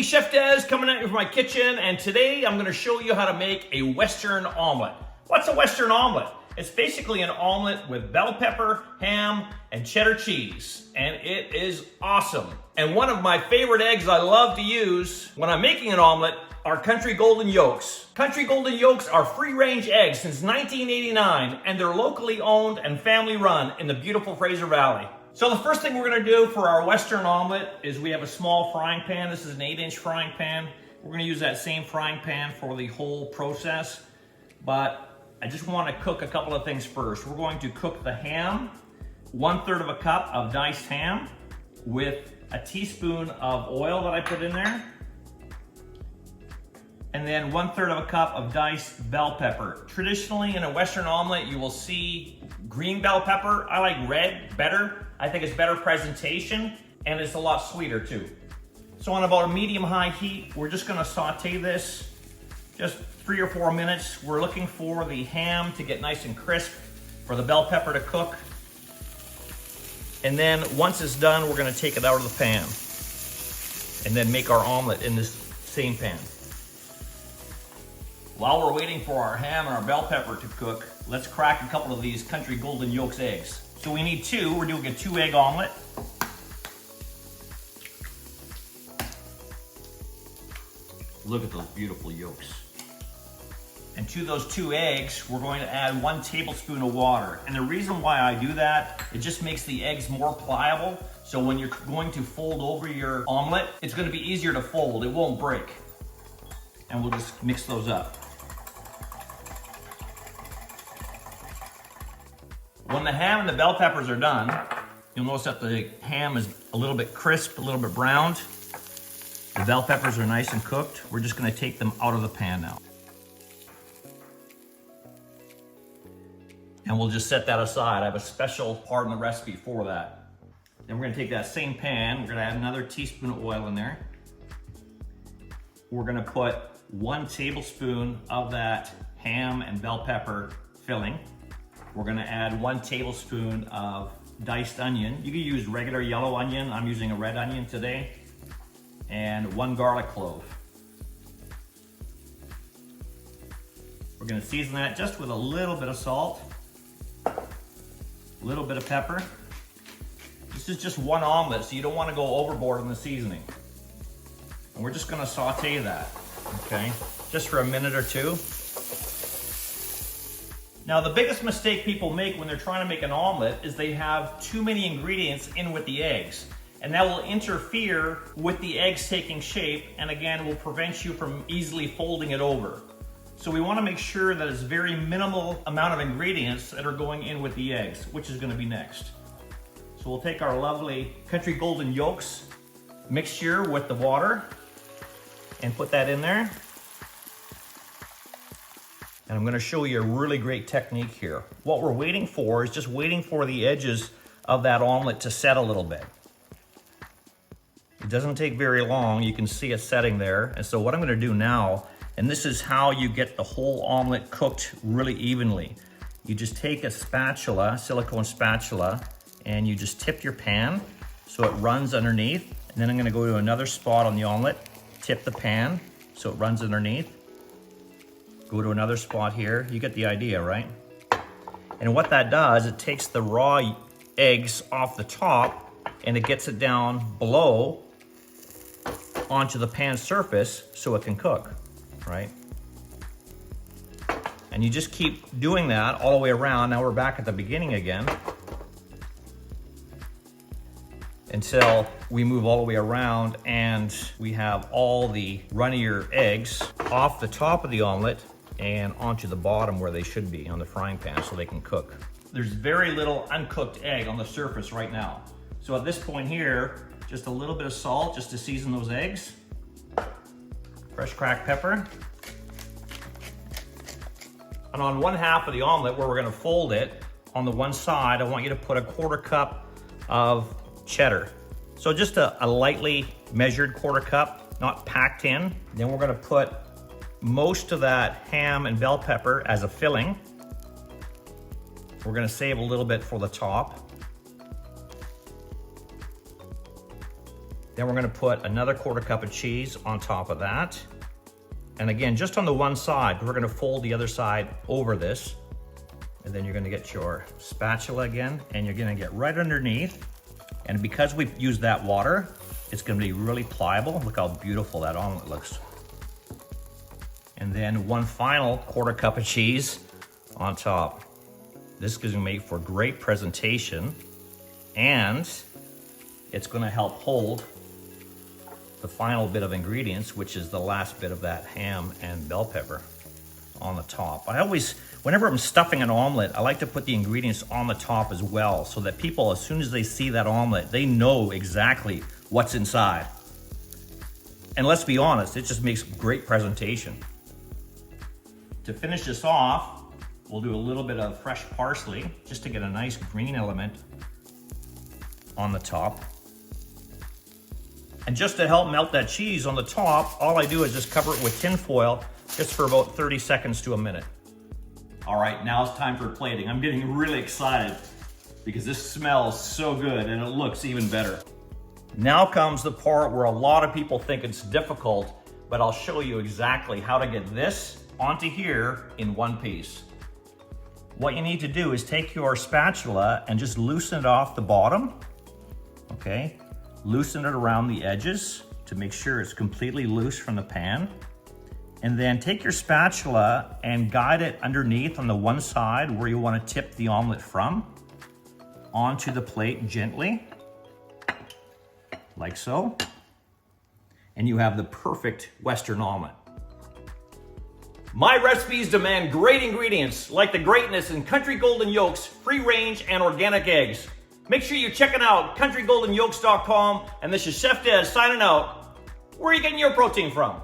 me, Chef Des, coming at you from my kitchen, and today I'm gonna show you how to make a Western omelet. What's a Western omelet? It's basically an omelet with bell pepper, ham, and cheddar cheese, and it is awesome. And one of my favorite eggs I love to use when I'm making an omelet are Country Golden Yolks. Country Golden Yolks are free-range eggs since 1989, and they're locally owned and family-run in the beautiful Fraser Valley. So the first thing we're gonna do for our Western omelet is we have a small frying pan. This is an 8-inch frying pan. We're gonna use that same frying pan for the whole process, but I just wanna cook a couple of things first. We're going to cook the ham, 1/3 of a cup of diced ham with a teaspoon of oil that I put in there, and then 1/3 of a cup of diced bell pepper. Traditionally in a Western omelet, you will see green bell pepper. I like red better. I think it's better presentation and it's a lot sweeter too. So on about a medium-high heat, we're just gonna saute this just 3 or 4 minutes. We're looking for the ham to get nice and crisp, for the bell pepper to cook. And then once it's done, we're gonna take it out of the pan and then make our omelet in this same pan. While we're waiting for our ham and our bell pepper to cook, let's crack a couple of these Country Golden Yolks eggs. So we need 2, we're doing a 2-egg omelet. Look at those beautiful yolks. And to those 2 eggs, we're going to add 1 tablespoon of water. And the reason why I do that, it just makes the eggs more pliable. So when you're going to fold over your omelet, it's gonna be easier to fold, it won't break. And we'll just mix those up. When the ham and the bell peppers are done, you'll notice that the ham is a little bit crisp, a little bit browned. The bell peppers are nice and cooked. We're just gonna take them out of the pan now. And we'll just set that aside. I have a special part in the recipe for that. Then we're gonna take that same pan, we're gonna add another teaspoon of oil in there. We're gonna put 1 tablespoon of that ham and bell pepper filling. We're gonna add 1 tablespoon of diced onion. You can use regular yellow onion. I'm using a red onion today. And 1 garlic clove. We're gonna season that just with a little bit of salt, a little bit of pepper. This is just one omelet, so you don't wanna go overboard in the seasoning. And we're just gonna saute that, okay? Just for a minute or 2. Now, the biggest mistake people make when they're trying to make an omelet is they have too many ingredients in with the eggs. And that will interfere with the eggs taking shape, and again, will prevent you from easily folding it over. So we wanna make sure that it's very minimal amount of ingredients that are going in with the eggs, which is gonna be next. So we'll take our lovely Country Golden Yolks mixture with the water and put that in there. And I'm gonna show you a really great technique here. What we're waiting for is just waiting for the edges of that omelet to set a little bit. It doesn't take very long, you can see it setting there. And so what I'm gonna do now, and this is how you get the whole omelet cooked really evenly. You just take a spatula, silicone spatula, and you just tip your pan so it runs underneath. And then I'm gonna go to another spot on the omelet, tip the pan so it runs underneath. Go to another spot here. You get the idea, right? And what that does, it takes the raw eggs off the top and it gets it down below onto the pan surface so it can cook, right? And you just keep doing that all the way around. Now we're back at the beginning again, until we move all the way around and we have all the runnier eggs off the top of the omelet and onto the bottom where they should be on the frying pan so they can cook. There's very little uncooked egg on the surface right now. So at this point here, just a little bit of salt just to season those eggs. Fresh cracked pepper. And on 1/2 of the omelet where we're gonna fold it, on the one side, I want you to put a 1/4 cup of cheddar. So just a lightly measured 1/4 cup, not packed in. Then we're gonna put most of that ham and bell pepper as a filling. We're gonna save a little bit for the top. Then we're gonna put another 1/4 cup of cheese on top of that. And again, just on the one side, we're gonna fold the other side over this. And then you're gonna get your spatula again, and you're gonna get right underneath. And because we've used that water, it's gonna be really pliable. Look how beautiful that omelet looks. And then one final 1/4 cup of cheese on top. This is gonna make for great presentation, and it's gonna help hold the final bit of ingredients, which is the last bit of that ham and bell pepper on the top. I always, whenever I'm stuffing an omelet, I like to put the ingredients on the top as well, so that people, as soon as they see that omelet, they know exactly what's inside. And let's be honest, it just makes great presentation. To finish this off, we'll do a little bit of fresh parsley, just to get a nice green element on the top. And just to help melt that cheese on the top, all I do is just cover it with tin foil just for about 30 seconds to a minute. All right, now it's time for plating. I'm getting really excited because this smells so good and it looks even better. Now comes the part where a lot of people think it's difficult, but I'll show you exactly how to get this onto here in one piece. What you need to do is take your spatula and just loosen it off the bottom, okay? Loosen it around the edges to make sure it's completely loose from the pan. And then take your spatula and guide it underneath on the one side where you want to tip the omelet from onto the plate gently, like so. And you have the perfect Western omelet. My recipes demand great ingredients like the greatness in Country Golden Yolks, free range and organic eggs. Make sure you check it out, countrygoldenyolks.com, and this is Chef Des signing out. Where are you getting your protein from?